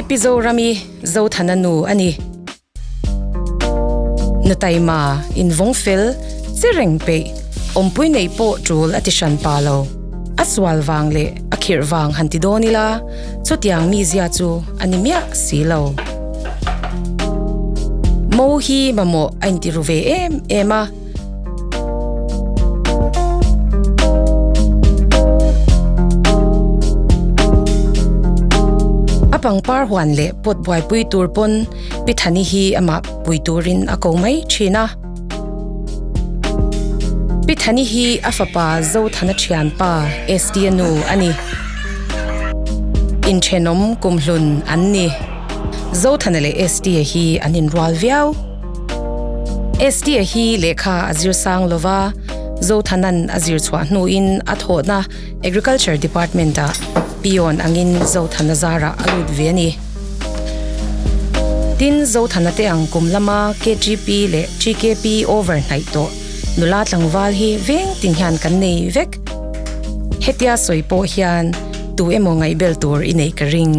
pizo rami zo thananu ani nutaima in vongfil sireng pe ompui nei po trul atishan palo aswal wangle akhir wang hantidonila chutiang mi zia chu animia silo mohi mamo antiruve ema apang par hwan le pot boy pui turpon pithani hi ama pui turin akomai china pithani hi afapa zo thana thian pa STNU ani in chenom kumhlun anni zo thanale STA hi anin rwal viau STA hi lekha azir sang lova zo thanan azir chwa hnu in athona agriculture department da pion angin zo thana zara alud veni tin zo thana te ang kumlama KGP le GKP overnight to nula tlangwal hi veng tinghan kan nei vek hetia soipo hian tu emo ngai bel tur inei ka ring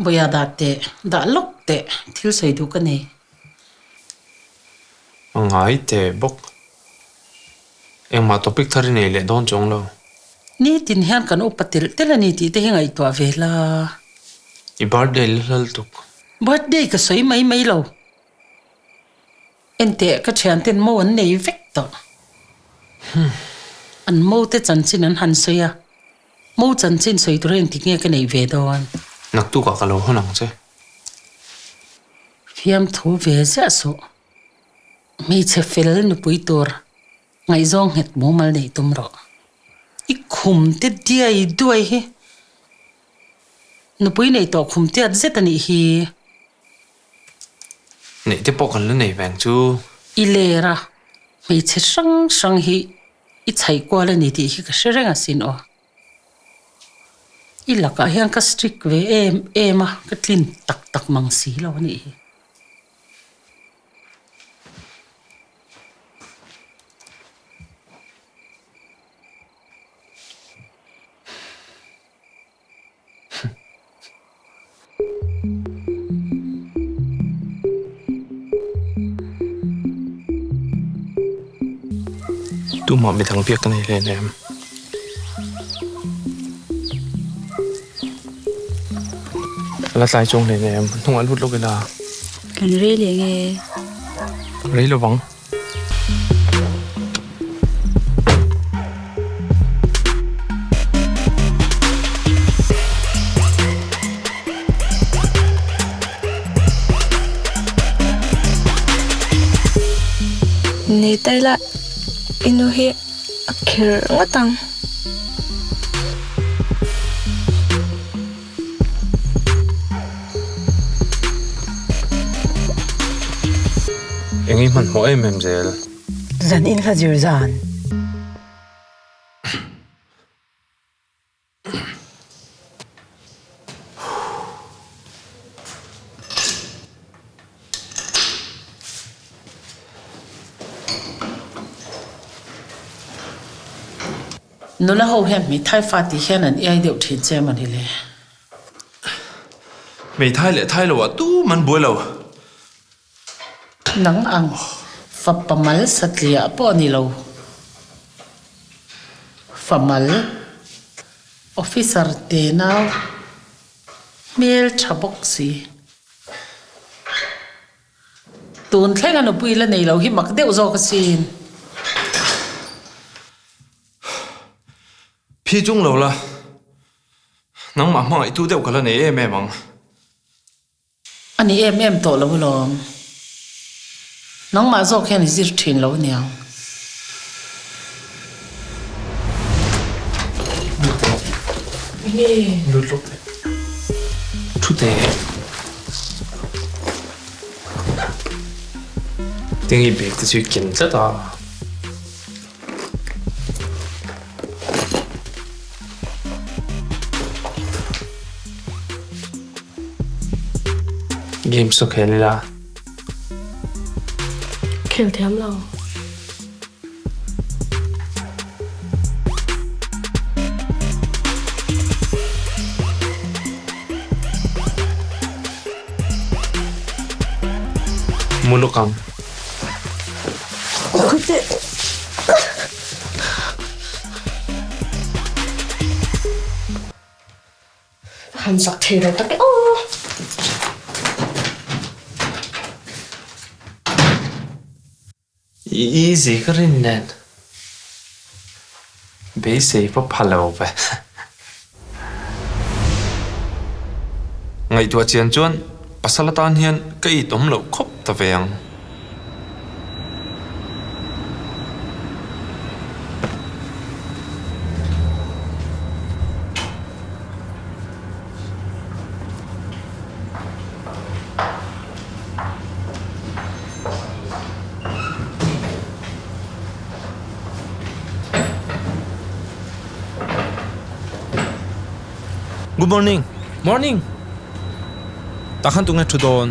boya date da lokte thil sei du kane ngai te bok engma topic thari nei le don chong lo ni tin hian kan upatil telani ti te hingai to vela I birthday lal tuk birthday ka soi mai lo ente ka thian ten mo an nei vek to an mo te chanchin an han soya mo chanchin soi tu ren ti nge ka nei ve don nak tu ka kalo honang che fiam thu ve za so mi che fel nu pui tur ngai zong het mo mal nei tum ro I khum te dia I duai hi nu pui nei to khum te at zetani hi nei te pokal le nei wang chu ilera mi che sang hi I chai kwa le ni ti hi ka sheranga sin o ilaka hian ka strict ve ema ka tlin tak mang si lo ni tu ma mi thang piak kan nei le nem la sai chong le nem thong alut lo gela kan re le nge rei lo wang ni taila inu he akhir ngatang engi man mo em zel zan in khajir zan nula ho hem mi thai fa ti hian an ai deuh thin che mani le mei thai le thai lo wa tu man boi lo nang ang fa pamal satlia po ni lo famal officer te now mail chabok si tun thlenga no puila nei lo hi mak deuh zo ka sin phi chung lo la nang ma ma I tu deuh kala nei em mang ani em to lo lom nang ma zo khen zir thin lo niang lut lok te thu thu thế tiếng ý biết thì chịu kiến rất à game số khéo là khéo thêm lâu muốn lúc không hắn sắc thế rồi tao cái easy cái rin nè bé sĩ có palo vậy ngày tua chiến chuan pasalatan hian cái tóm lậu khóc ta vàng Good morning. Morning. Takhan tunga thudon.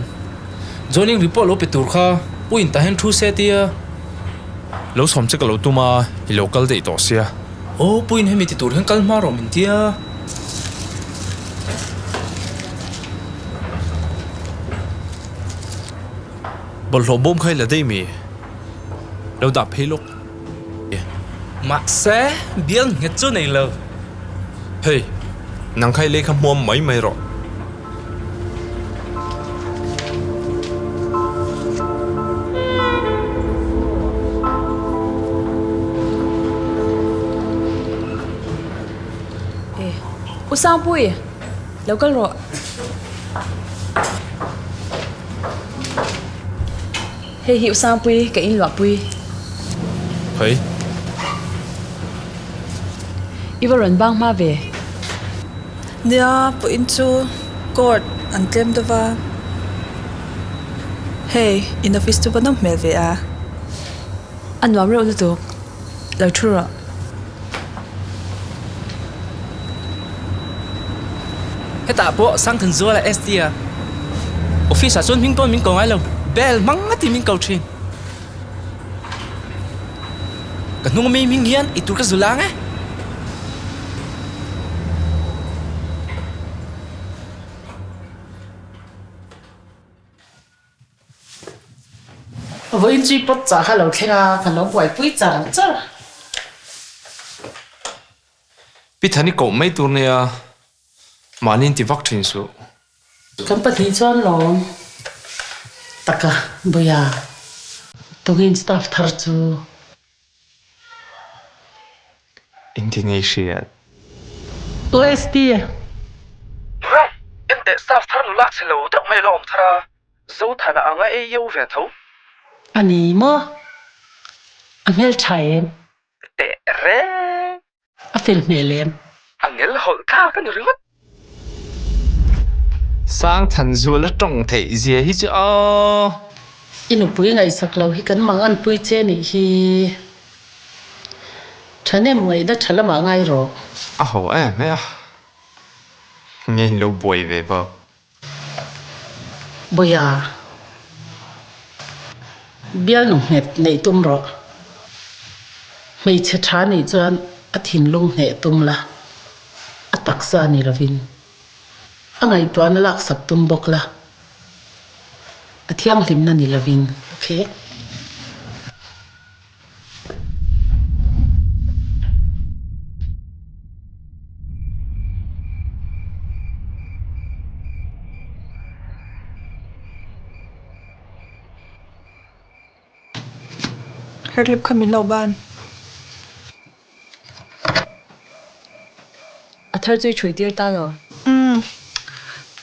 Joining report lo petur kha. Puin tahen thu se tia. Lo som che kalo tuma hi local de to sia. Oh, puin hemi ti tur hen kalma ro min tia. Bol lo bom khai la dei mi. Lo da phelo. Ma se bial nget chu nei lo. Hey. Nang khai le kham mom mai mai ro. usang pui local ro hey hi usang pui cái in loa pui Hey. iwa ron bang ma ve Nia po into court an tlem dova. Hey, in office to banam mel ve a. an wam ro tu lo thura Heta po sang thun zo la ST office a chon ming ton min ko ngai lo. Bel mang ati min ko thin. Ka nung mi ming hian itur ka zulang với chỉ bắt trả hai lẩu thế là phần lẩu quậy quý trả chứ bị thani cậu mấy tuổi này à mà nên thì vắt trên số cắm bắt thì cho nó tất cả bây giờ tôi in staff thar chú Indonesia OST Right. Em te staff thar lu lak selo tak mai lom thara. Zo thana anga e yo ve tho. anh ấy mà anh ấy chạy em Te re. anh phil nè em Angel hol ka kan ringot. sang thành du là trông thấy gì hết chứ inu pui ngai sak lo hi kan mang an pui che ni hi thane moi da thala ma ngai ro à hồ em à nghe lâu bồi về bao boya bial nu het nei tum ro mei che tha ni chuan a thin lung he tum la a taksa ni ravin angai to an lak sak tum bok la a thiang hlim na ni lavin okay Herlip kami lauban. a thar chui chui tir ta lo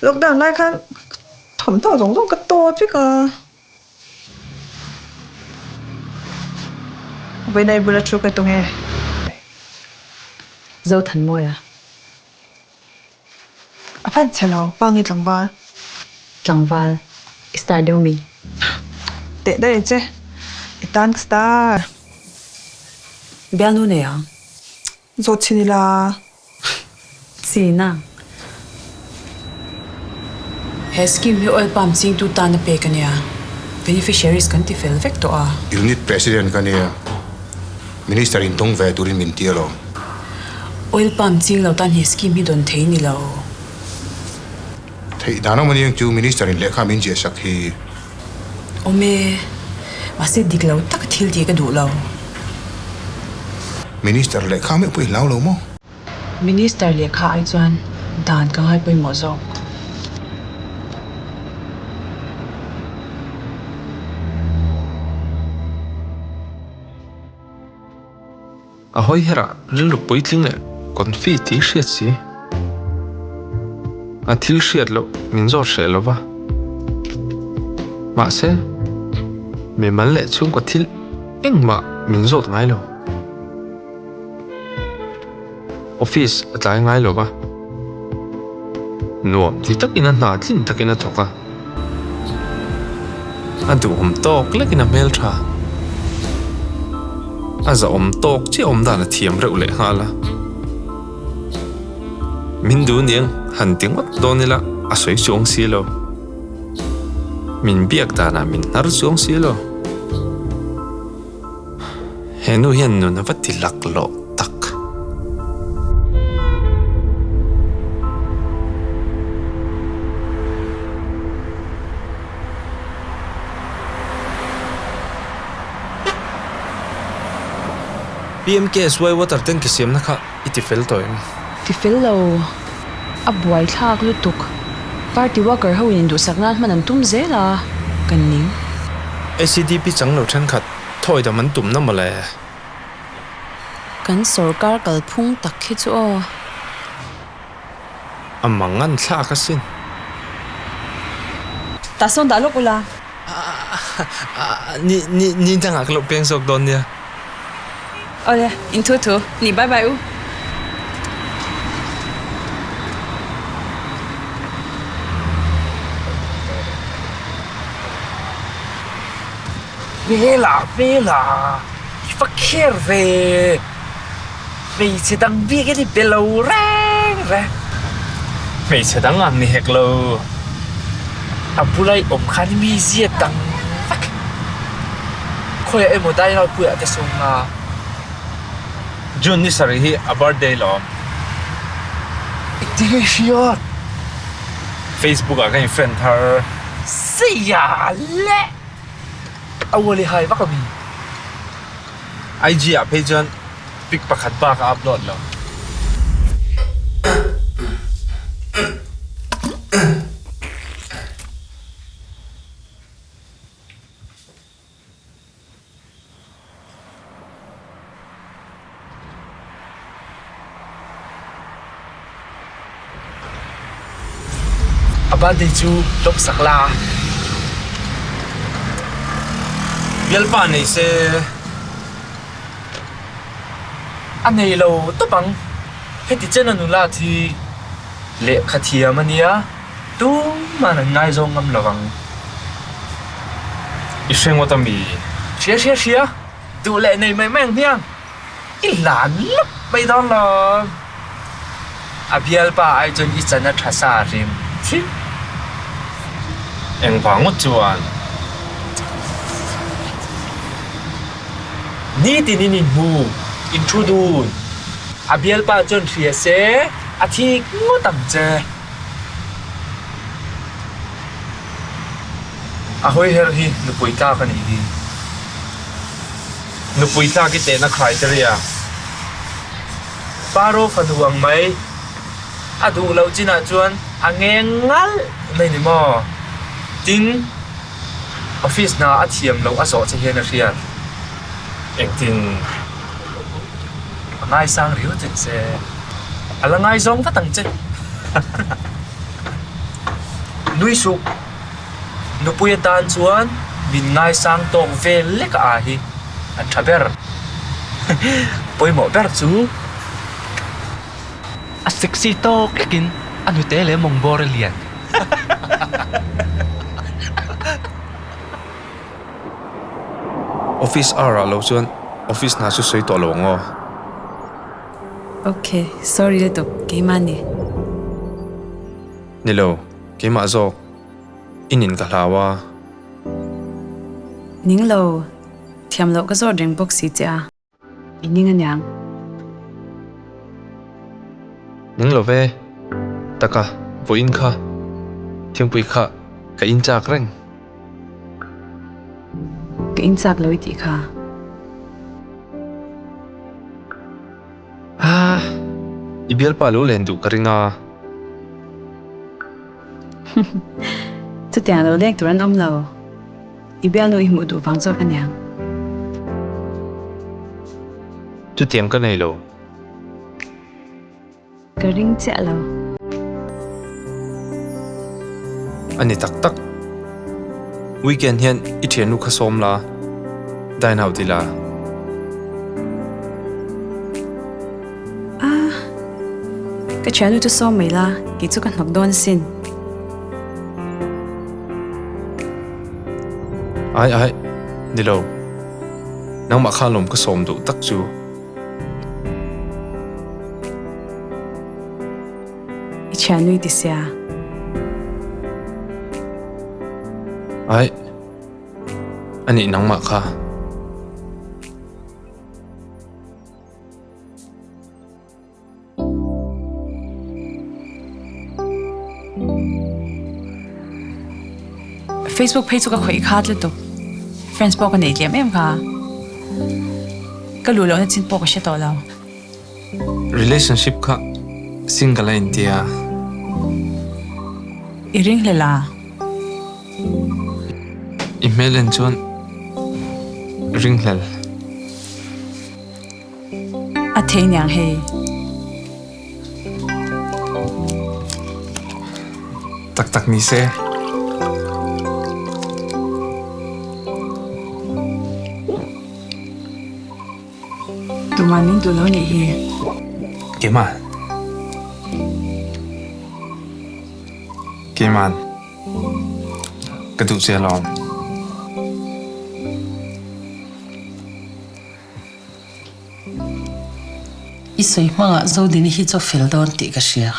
Lockdown lai khan thom thao giống giống cái to chứ cả. Vậy này bữa chụp cái tung hè. zo than moi a À Phan chalo pangit lang ba? Tlangval. Star daw mi. Te dai che. Itan star. Bel nu ne ya. Zo chinila. Sina. Heski mi oil palm sing tu ta na pe kanya. Beneficiaries kan ti fel vector a. Unit President kania Minister in tong ve turin min tialo. Oil palm sing lo tan heski mi don thei ni lo. Thei dano mani yang chu Minister in lekha min je sakhi Ome mase diglo tak thil ti ka du lo. Minister lekha me pui lau lo mo. Minister le kha ai chuan dan ka hai poi mo zo. Ahoy hera rin lu poitling le kon fi ti hriat si a thil hriat lo min zo hre lo wa ma se me man le chung ko thil engma min zot ngai lo office atlai ngai lo wa nuam ti takin a hna thlin takin a thoka a du om tok lekin a mel tha aza om tok chi om dana thiam reuh le hala min du niang han ting wat donila a soi chuang si lo min biak dana min nar chuang si lo henu hian nu na vati lak lo tak PMK suai water tank ki siam na kha iti fel toy Ti fel lo. A buai thak lu tuk. Party worker ho in du sakna manam tum zela. Kan ning. ACDP chang lo than khat thoi da man tum na male Kan sarkar kal phung tak khi chu o. amangan thla ka sin Ta son da lo kula. ni danga klo peng sok don nia Ole, in tu. Ni bye bye u. Vela. Fakir ve. Vì sẽ đăng viết cái gì bê lâu ra. Vì sẽ đăng ăn này hẹt lâu. À bù lại ổng khá mi giết đăng. Khôi em một tay nào bùi ạ sông à. June ni sari hi a birthday lo. Iti siya. Facebook a kan friend her. Siya le. Awali hai ba kami. IG a page on pic pakhat ba ka upload lo. Aba de chu lop sakla. Yalpa nei se anei lo to bang heti chen anu la thi le khathia mania tu mana ngai zong ngam lawang I seng wata mi sia tu le nei mai mang hiang I lan lap bai don lo abial pa ai jon I chana thasa rim thi eng pangot chuan ni tin mu introduce abial pa jon thria se athi ngotam che ahoi her hi nupuita kan hi nupuita ki te na criteria paro fanuang mai adu lo china chuan angengal nei ni mo tin office na athiam lo aso che hian a rian eng tin ngai sang riu chen se ala ngai zong ta tang che nui su nu puya tan chuan min ngai sang tong vel lek a hi an thaber poi mo ber chu a sexy to kin Anu tele mong borelian. Office ara lo chuan office na su soi to lo ngo. Okay, sorry le tuk, kay mani. Nilo, ke ma zo. Inin ka hlawa. Ning lo, thiam lo ka zor dring box si tia. Ining anyang. Ning lo ve taka voin kha thiang pui kha ka in chak reng Ka in sak lo iti ka. ibial pa lo len du ka ringa Chu tiang lo lek turan om lo. Ibial lo imu du vang zor kanyang. tu tiang ka nei lo Ka ring tia lo. Ani tak tak. Weekend hian I thian nu kha som la. Dain hau tila. Ka chan nu tu som mai la, ki chu kan nok don sin. Ai, Nilo. Nang ma kha lom ka som du tak chu. I chan nu iti siya. Ai. Ani nang ma kha. Facebook page chu ka khoi khat le tuk. Friends po ka nei liam em ka. Ka lu lo na chin po ka she to lo. Relationship kha single India. I ring le la. Email and chuan ring hlal. A thei nyang hei. Tak ni se. Tu manin tu lo ni hi. Keman. Ka du se lom. Isoi mga zo din hi cho fel don ti ka sia.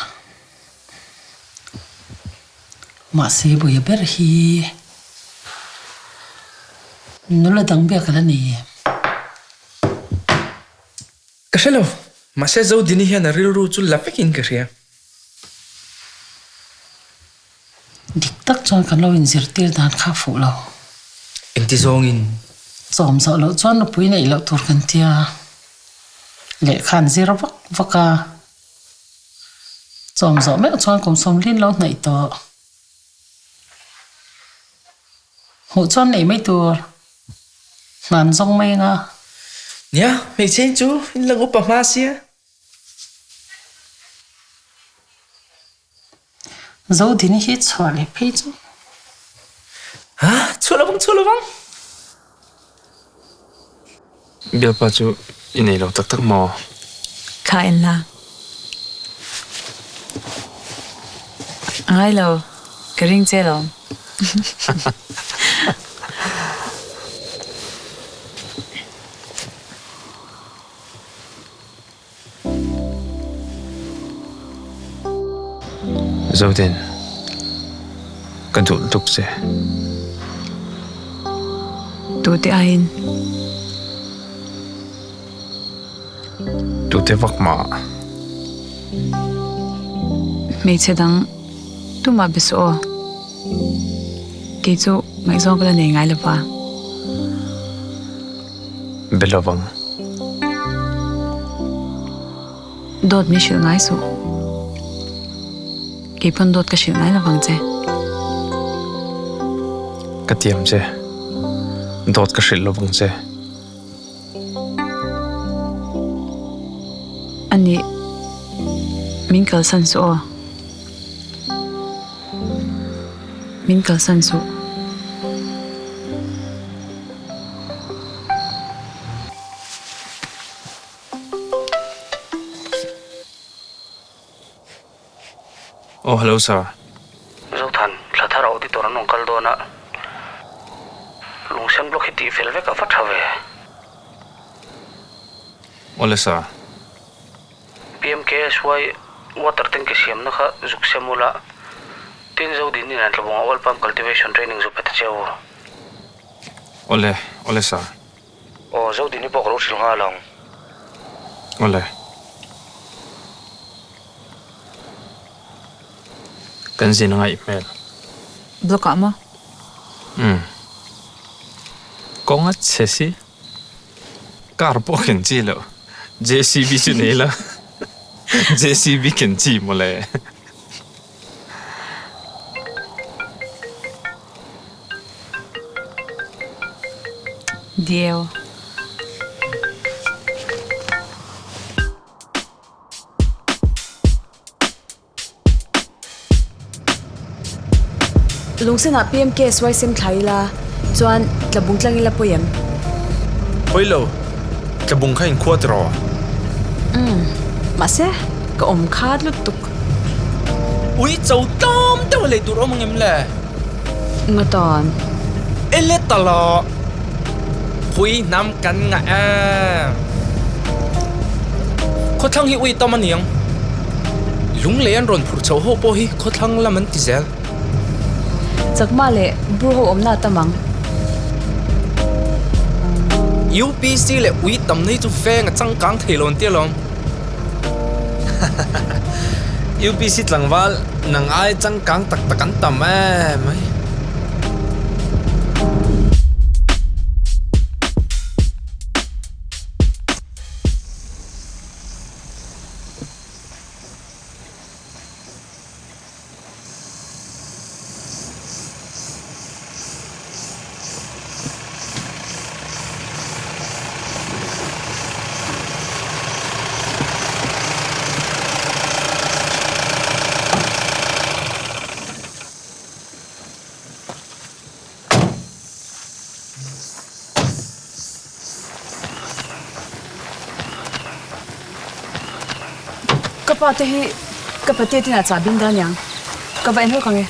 Ma se bu ya ber hi. Nula dang bia kala ni. Kaselo, masya zo dini hiya na real ru chu lapekin ka siya. Dik tak chuan kan lo in zirtir dan kha fu lo. Inti zongin. Chom zo lo chuan no pui nei lo tur kan tia. Le khan zira vaka. Chom zo me chuan kom som lin lo nei to. Hu chuan nei mai tur. Nan zong mai nga. Nya, may chen chu, in lang upa masya. Zo din hi chwa le pei chu. Ha? Chulabang. Bial pa chu inei lo tak tak mo. Kain la. Ai lo. Ka ring che lo. Zodin. Ka du tuk se. Tu ti ain. Tu te vak ma. Mei che dang tu ma bisu o. Ki chu ngai zong ka la nei ngai la pa. Belovang. Dot mi shil ngai su. Ki pon dot ka shil ngai la wang che. Ka tiam se. Dot ka shil lo vang se. Ani min Kalsan su o. Min Kalsan su. Oh, hello, sir. Zo than la thara auditor an kal dona lungsen block hiti fel ve ka fa thave Ole, sir. PMKSY water tank siam na kha zuk semula tin zo din ni an tlabong oil pump cultivation training zu pata chewo Ole, sir. o zo din ni pok ro sil nga long Ole. Kan zin nga email. Block mo? Kung at sesi, karpo kenji lo. JCB chu nila. JCB kenji mo le. Deal. Lungsen a PMKSY sem thaila chuan tlabung tlangi la poyam Oi lo. Tlabung kha in khuat ro. mase ka om khad lu tuk Ui chau tam te le tur omang em le. ngatan Ele talo. Hui nam kan nga a. Ko thang hi ui tam aniang. Lung le an ron phur chau ho po hi ko thang laman ti zel. chakma le bru ho omna tamang UPC le ui tam nei chu fe nga chang kang thelon te long. UPC tlangwal nang ai chang kang tak takan tam mai. kapate hi kapate tina chabin da nyang ka ba enho kange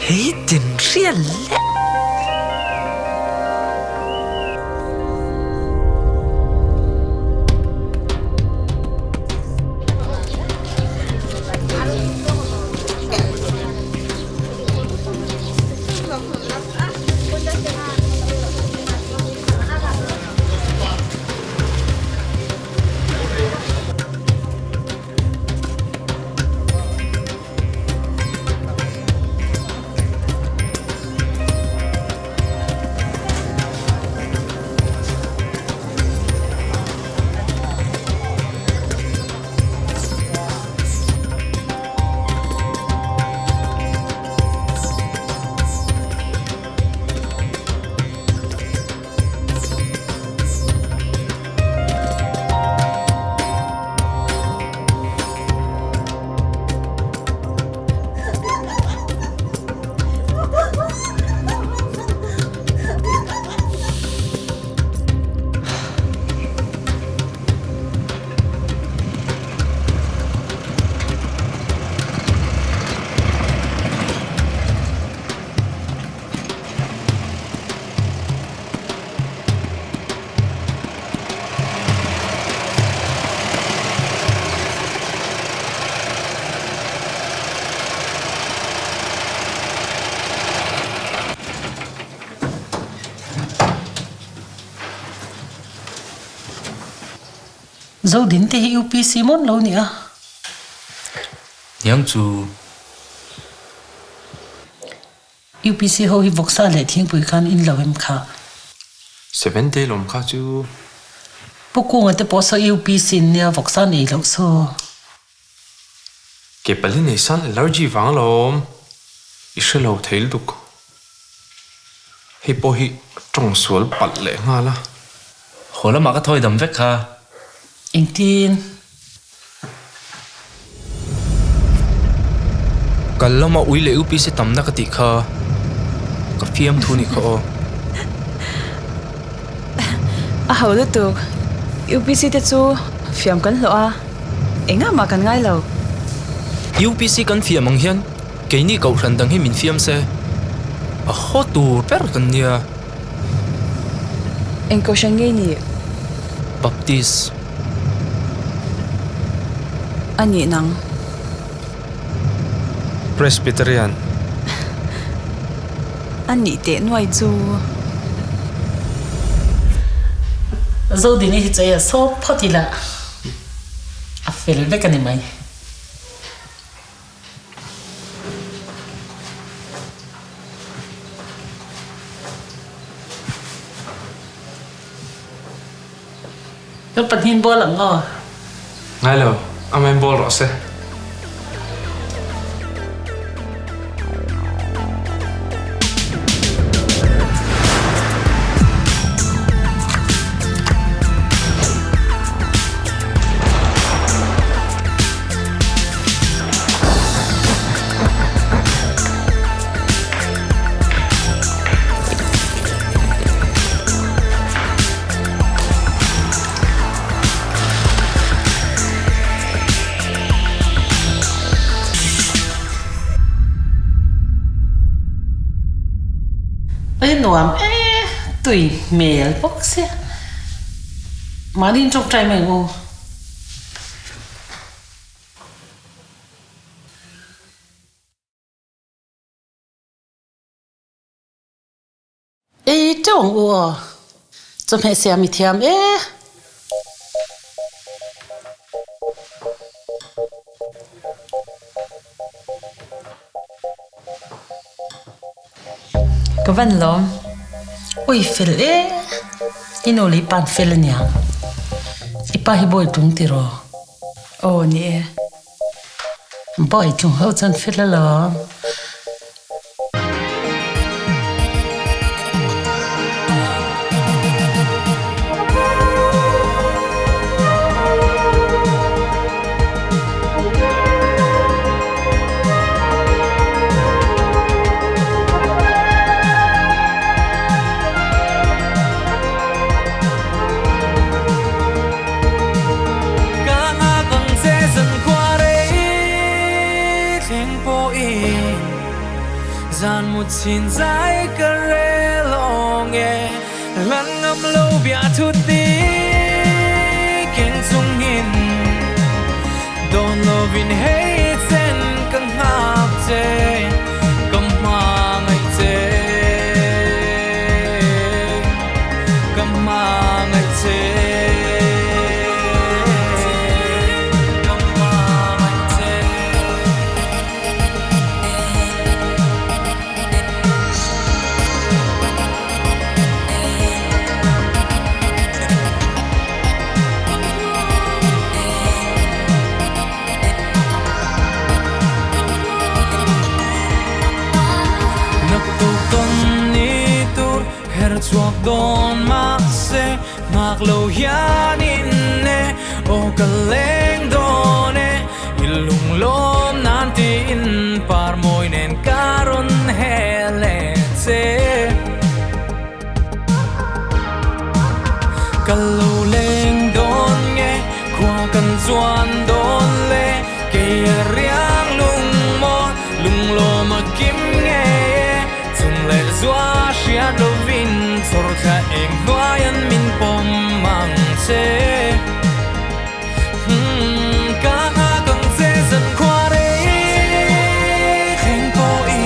Hei tin riel le. Zo din te hi UPC mon lo ni a. Yang chu UPC ho hi voksa le thing pui khan in lawem kha 7 day lom kha chu puku ngate posa UPC nia voksa nei lo so ke pali nei san allergy wang lom ishelo thail duk hi po hi trong sual pat le nga la hola ma ka thoi dam vek kha ingtin kallama uile UPC tamna ka ti kha ka fiam thu ni kho A hau lu tuk. UPC te chu fiam kan lo a. Enga ma kan ngai lo. UPC kan fiam ang hian ke ni ko ran dang hi min fiam se a ho tur per kan nia Eng ko shang ngai ni. baptist Ani nang. presbyterian Ani te noi chu. zo dini hi chaya so photila a fel be kan mai yo pathin bolam ngo ngai lo amen bol ro se ai nuam tui mel bok se manin trong trai mai ngo trong wo cho mẹ xem mi thiam Ko van lom. ui fel inoli pan fel nya ipa hi boy tung tiro O ni e. boy tung ho chan fel lo gian một xin dài cà rê lo nghe lăn ngâm lâu bia thu tí kinh dung hin don lo vin hey sen căng hạp chê cầm hoa ngày chê cầm hoa ngày chê chuộc đón mắc xe mắc lâu ya nín nè ô cả lên đó nè ilung lom nan tin par môi nên caron hele che cả lâu lên đón nghe qua cần doan đón lệ cây riang lung lo mà kim nghe chung lệ doa xia đâu vin sorcha eng noyan min pom mang che ka ha kang che zan khwa re khen po i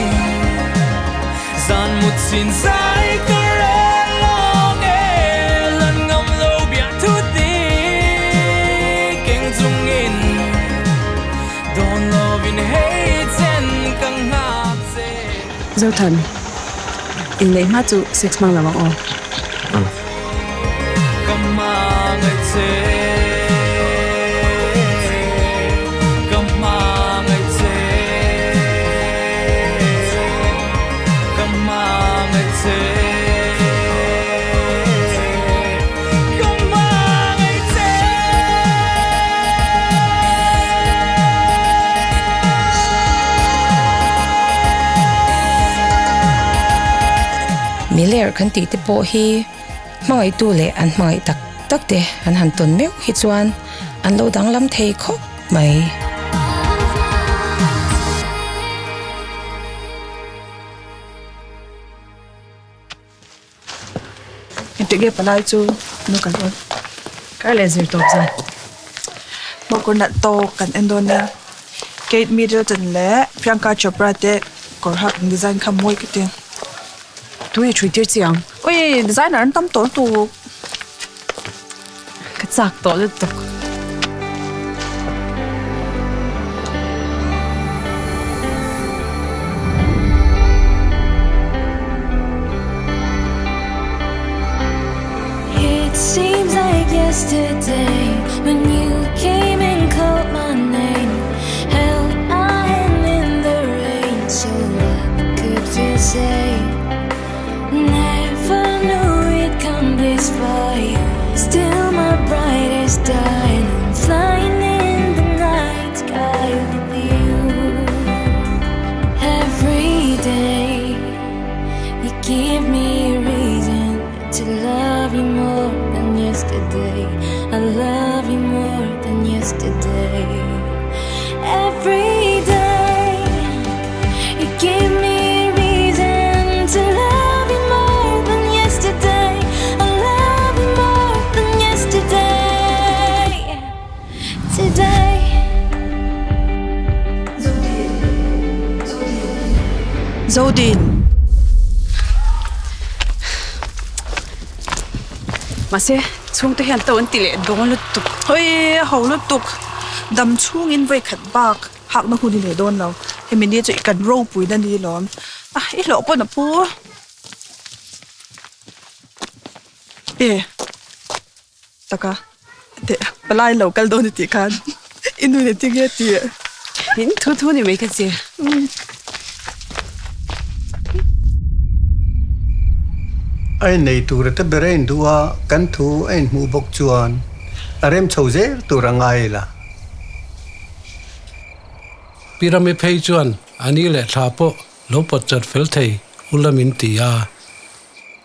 zan mut sin sai ka re lo nge lan ngam lo bia thu ti keng chung in don't love in dâu thần in lấy mắt chú sex mang là bằng ô Miller kan ti te po hi mangai tu le an mangai tak te an han ton meu hi chuan an lo dang lam thei khop mai Intige palai chu no kan on. cái laser top ra Mo ko na to kan endonia. Kate Middleton le Priyanka Chopra te kor hak design kham moi kitin. tu e chui tir chiang Oi designer an tam to tu. cái chạc to le tok It seems like yesterday when you came and called my name, held my hand in the rain, so what could you say? Never knew it'd come this far. You're still my brightest star, and I'm flying in the night sky with you. Every day you give me a reason to love you more than yesterday. I love you more than yesterday. Every day you give me a reason to love you more than yesterday. I love you more than yesterday. Today Zodin. mà se chung te hian to an ti le dong lu tuk Oi ho lu tuk. Dam chung in voi khat bak. Hak na hu ni le don lo. He min ni chu kan ro pui na ni lom. Ah I lo po na pu. Taka. Te palai lo kal don ti kan. Inu ne ti ge ti. hin thu ni mấy cái gì Ai nei tur te berain dua kan thu ein mu bok chuan arem chhoje turangai la Pirami phei chuan ani le thapo lo pot chat fel thei ulamin tia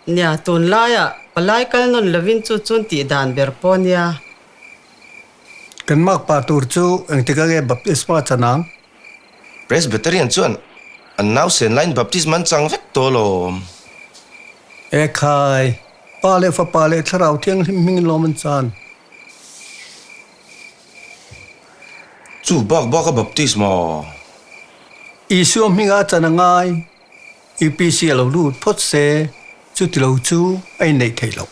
nya ton laya palai kal non lovin chu chun ti dan ber ponia kan mak pa tur chu ang tika ge baptisma chanang Presbyterian chuan an now sen line baptisman chang vek to lo e khai pa le fa pa le tharau thiang hming loman chan chu bak baptisma isu minga chanangai EPC lo lut phot se chu ti lo chu ai nei thei lo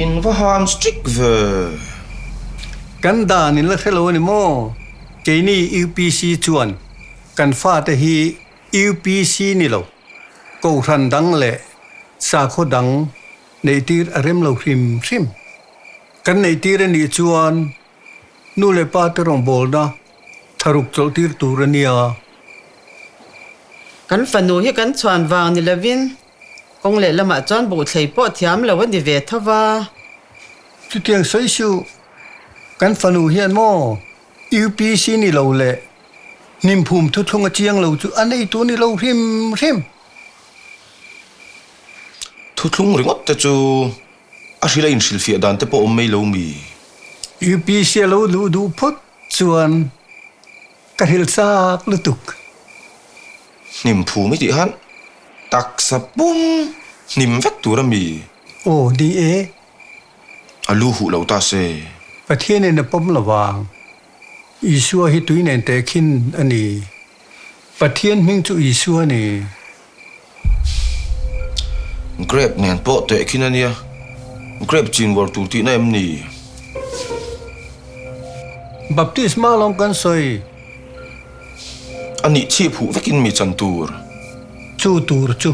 in va ham strict ve kan dan in la thelo ni mo ke ni EPC chuan kan fa te hi EPC ni lo ko ran dang le sa kho dang nei tir arem lo hrim kan nei tir ni chuan nu le pa te rong bol na tharuk chol tir turania kan fanu hi kan chuan wang ni lovin kong le lama chuan bu thlei po thiam lo ni ve thawa tu tiang soi su kan fanu hian mo UPC ni lo le nim phum thu thunga chiang lo chu anei tu ni lo hrim thu thlung ringot te chu a hrila in hril fia dan te po om mei lo mi UPC lo lu du phot chuan ka hil sak lu tuk nim phu mi ti han tak sa pum nim vek tu ra mi o ni e alu hu lo ta se pathian ne pom lawang isua hi tuinen te khin ani pathian ming chu isua ni grab nen po te khinania grab chin war tu ti na em ni baptisma long kan soi anh nhị chi phụ với kinh mi chân tour chu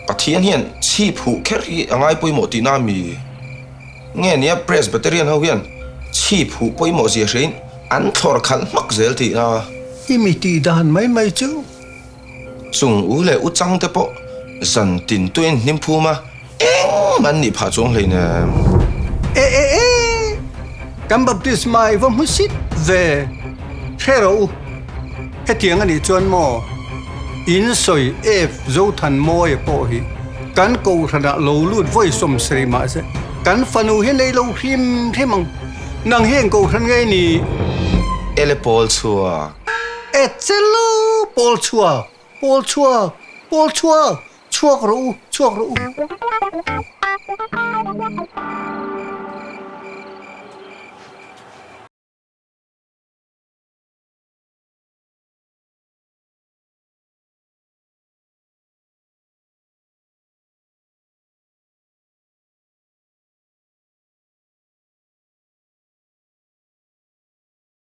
à thiên hiền chi phụ khét anh ai bôi một tí nam mi nghe nia Presbyterian hậu hiền chi phụ bôi một gì sinh anh thor khăn mắc dễ thì na mi ti đàn mấy chứ dùng u lệ u trăng thế bộ dần tin tuyên niệm phu mà mình nhị phá chung lên nè cam baptisma vong hút xít về thế rồi hết tiếng anh chuan mò in soi ef dấu thần môi bộ hi cán cầu thần đã lâu lút với sum sri mà sẽ cán phanu hiện nay lâu phim thế mong nàng hiện cầu thần ngay nì ele Paul chua Etelo Paul chua ru